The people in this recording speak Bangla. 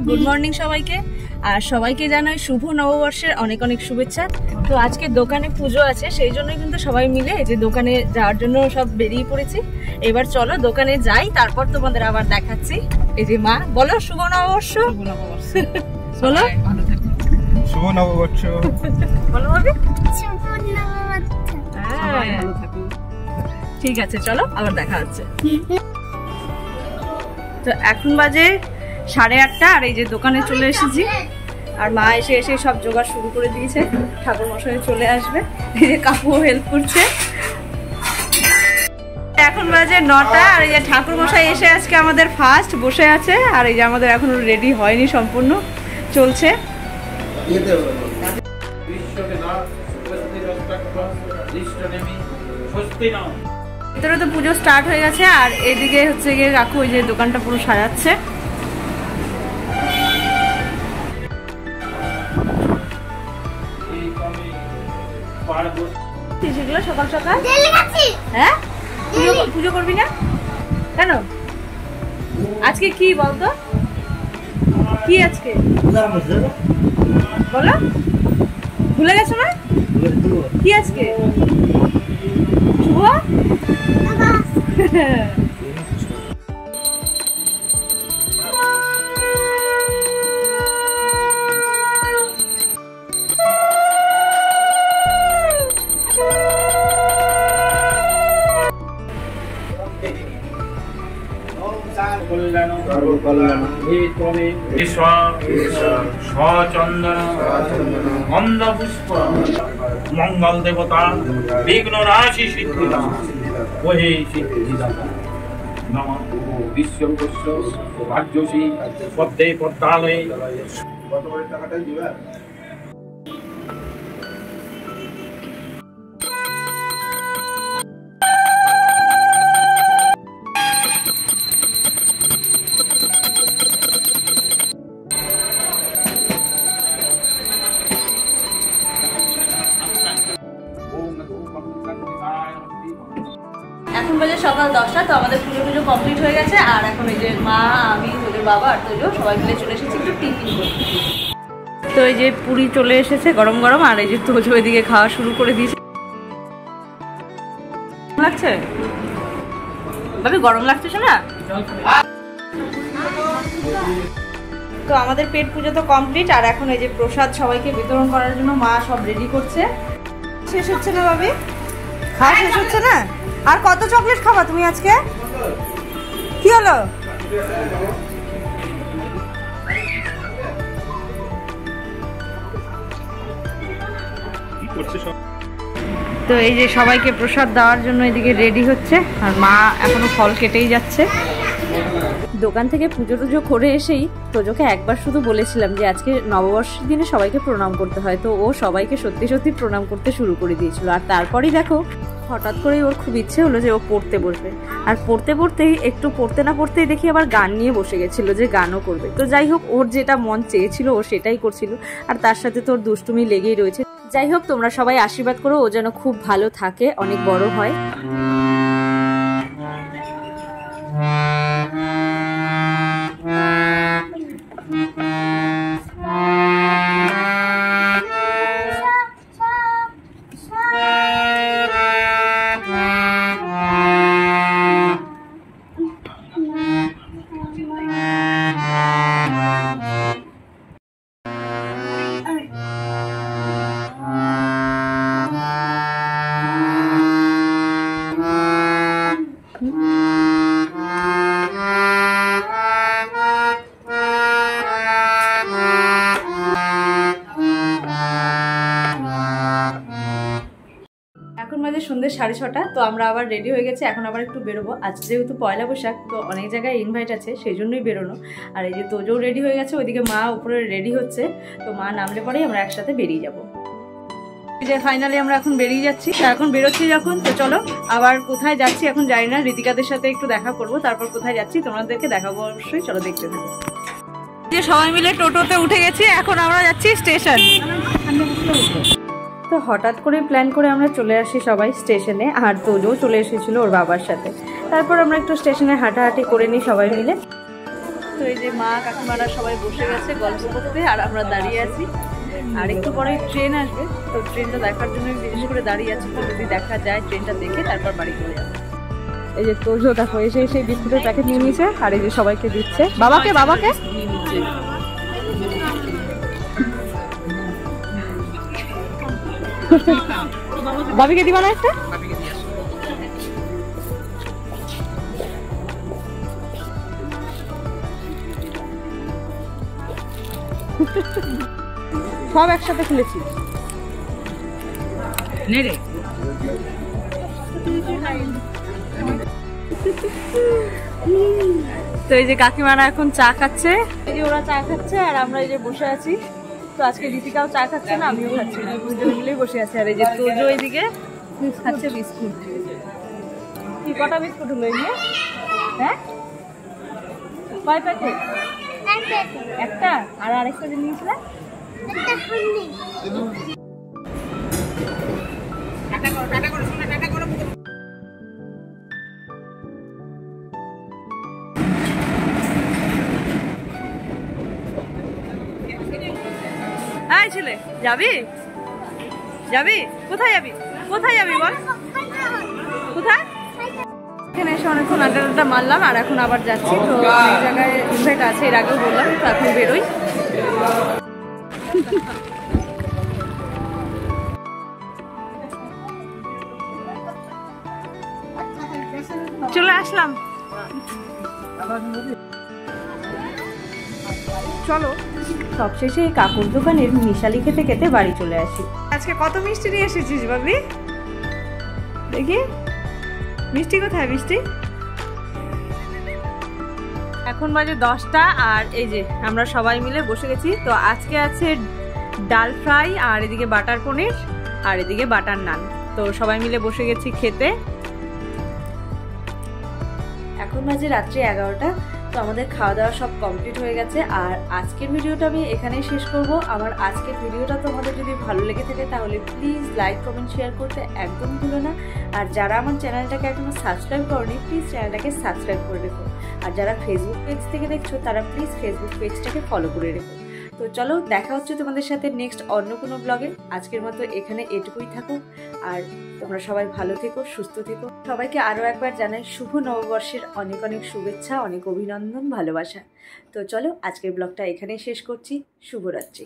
গুড মর্নিং সবাইকে। আর সবাইকে জানাই শুভ নববর্ষের অনেক অনেক শুভেচ্ছা। তো আজকে দোকানে পুজো আছে, সেই জন্যই কিন্তু সবাই মিলে এই যে দোকানে যাওয়ার জন্য সব বেরিয়ে পড়েছি। এবার চলো দোকানে যাই, তারপর তোমাদের আবার দেখাচ্ছি। এই যে মা বলো শুভ নববর্ষ। বলো শুভ নববর্ষ। বলো ভাবি ঠিক আছে, চলো আবার দেখা হচ্ছে। তো এখন বাজে 8:30 আর এই যে দোকানে চলে এসেছি। আর মা এসে সব জোগাড় শুরু করে দিয়েছে, ঠাকুর মশাই চলে আসবে, এই যে কাকুও হেল্প করছে। এখন বাজে 9টা আর এই যে ঠাকুর মশাই এসে আজকে আমাদের ফার্স্ট বসে আছে। আর এই যে আমাদের এখনো রেডি হয়নি, সম্পূর্ণ চলছে। ভিতরে তো পুজো স্টার্ট হয়ে গেছে আর এদিকে হচ্ছে গিয়ে কাকু ওই যে দোকানটা পুরো সাজাচ্ছে। সকাল সকাল হ্যাঁ পুজো করবি না কেন? আজকে কি বলতো, কি আজকে বলো, ভুলে গেছো না? কি আজকে শুভ? মঙ্গল দেবতা বিঘ্ন রাশি সিদ্ধি ওহে সিদ্ধিদাতা নমঃ বিশ্বকোষ্য রাজ্যসী পদ্মে পদ্মালয়ে। এখন বাজে সকাল 10টা। তো আমাদের পুজো কমপ্লিট হয়ে গেছে আর এখন এই যে মা, আমি, তোদের বাবা আর তোজো সবাই মিলে চলে এসেছি একটু টিফিন করতে। তো এই যে পুরি চলে এসেছে গরম গরম আর এই যে তোজো এদিকে খাওয়া শুরু করে দিয়েছে। লাগছে ভাবি, গরম লাগছে না? তো আমাদের পেট পুজো তো কমপ্লিট আর এখন এই যে প্রসাদ সবাইকে বিতরণ করার জন্য মা সব রেডি করছে। শেষ হচ্ছে না ভাবি, খাওয়া শেষ হচ্ছে না? আর কত চকলেট খাবা তুমি আজকে? কি হলো? তো এই যে সবাইকে প্রসাদ দেওয়ার জন্য এদিকে রেডি হচ্ছে আর মা এখনো ফল কেটেই যাচ্ছে। দোকান থেকে পুজো টুজো করে এসেই তোজোকে একবার শুধু বলেছিলাম যে আজকে নববর্ষের দিনে সবাইকে প্রণাম করতে হয়, তো ও সবাইকে সত্যি সত্যি প্রণাম করতে শুরু করে দিয়েছিল। আর তারপরেই দেখো হঠাৎ করেই ওর খুব ইচ্ছে হলো যে ও পড়তে বসবে। আর পড়তে পড়তেই একটু পড়তে না পড়তেই দেখি আবার গান নিয়ে বসে গেছিল যে গানও করবে। তো যাই হোক, ওর যেটা মন চেয়েছিল ও সেটাই করছিল আর তার সাথে তোর দুষ্টুমি লেগেই রয়েছে। যাই হোক, তোমরা সবাই আশীর্বাদ করো ও যেন খুব ভালো থাকে, অনেক বড় হয়। এখন বাজে সন্ধ্যে 6:30। তো আমরা আবার রেডি হয়ে গেছি, এখন আবার একটু বেরোবো। আজ যেহেতু পয়লা বৈশাখ, তো অনেক জায়গায় ইনভাইট আছে, সেই জন্যই বেরোনো। আর এই যে তোজও রেডি হয়ে গেছে, ওইদিকে মা উপরে রেডি হচ্ছে। তো মা নামলে পরেই আমরা একসাথে বেরিয়ে যাবো। যে ফাইনালি আমরা এখন বেরিয়ে যাচ্ছি। এখন বেরোচ্ছি যখন, তো চলো আবার কোথায় যাচ্ছি এখন জানি না। ঋতিকাদের সাথে একটু দেখা করবো, তারপর কোথায় যাচ্ছি তোমাদেরকে দেখাবো অবশ্যই। চলো দেখতে থাকো। যে সবাই মিলে টোটোতে উঠে গেছি, এখন আমরা যাচ্ছি স্টেশন। তো হঠাৎ করে প্ল্যান করে আমরা চলে আসি সবাই স্টেশনে, আর তোজও চলে এসেছিল ওর বাবার সাথে। তারপর আমরা একটু স্টেশনে হাঁটাহাঁটি করে নিই সবাই মিলে। তো এই যে মা কাকিমারা সবাই বসে গেছে গল্প করতে, আর আমরা দাঁড়িয়ে আছি। আর একটু পরে ট্রেন আসবে, তো ট্রেনটা দেখার জন্য বিশেষ করে দাঁড়িয়ে আছি। তো যদি দেখা যায় ট্রেনটা দেখে তারপর বাড়ি চলে যাবে। এই যে তোজো দেখো এসে এসে বিস্কুটের প্যাকেট নিয়ে নিয়েছে, আর এই যে সবাইকে দিচ্ছে। বাবাকে বাবাকে বাবিকে দিবা না একটা? সব একসাথে খুলেছি নেড়ে। তো এই যে কাকিমারা এখন চা খাচ্ছে, এই যে ওরা চা খাচ্ছে আর আমরা এই যে বসে আছি। তো আজকে ঋতিকাও চা খাচ্ছে না, আমিও খাচ্ছি না, দুজন মিলেই বসে আছে। আর এই যে তোজো এইদিকে খাচ্ছে বিস্কুট। কি কটা বিস্কুট হলো এই? হ্যাঁ কয় প্যাকেট? একটা। আর আরেকটা যে নিয়েছিলে ছেলে, যাবি যাবি কোথায় যাবি? কোথায় যাবি বল? কোথায়? এখানে এসে অনেকক্ষণ আড্ডা মারলাম, আর এখন আবার যাচ্ছি। তো এই জায়গায় ইনভাইট আছে, এর আগেও বললাম, তো এখন বেরোই। চলে আসলাম, চলো। সবশেষে এই কাকুর দোকানের মিশালি খেতে খেতে বাড়ি চলে আসি। আজকে কত মিষ্টি নিয়ে এসেছিস বাবি? দেখি মিষ্টি কোথায়? মিষ্টি এখন বাজে 10টা, আর এই যে আমরা সবাই মিলে বসে গেছি। তো আজকে আছে ডাল ফ্রাই, আর এদিকে বাটার পনির, আর এদিকে বাটার নান। তো সবাই মিলে বসে গেছি খেতে। এখন বাজে রাত্রি 11টা। তো আমাদের খাওয়া দাওয়া সব কমপ্লিট হয়ে গেছে। আর আজকের ভিডিওটা আমি এখানেই শেষ করব। আমার আজকের ভিডিওটা তোমাদের যদি ভালো লেগে থাকে তাহলে প্লিজ লাইক কমেন্ট শেয়ার করতে একদম ভুলো না। আর যারা আমার চ্যানেলটাকে এখনো সাবস্ক্রাইব করনি প্লিজ চ্যানেলটাকে সাবস্ক্রাইব করে রেখো। আর যারা ফেসবুক পেজ থেকে দেখছো তারা প্লিজ ফেসবুক পেজটাকে ফলো করে রেখো। তো চলো, দেখা হচ্ছে তোমাদের সাথে নেক্সট অন্য কোনো ব্লগে। আজকের মতো এখানে এটুকুই থাকুক, আর তোমরা সবাই ভালো থেকো, সুস্থ থেকো। সবাইকে আরও একবার জানাই শুভ নববর্ষের অনেক অনেক শুভেচ্ছা, অনেক অভিনন্দন, ভালোবাসা। তো চলো, আজকের ব্লগটা এখানেই শেষ করছি। শুভরাত্রি।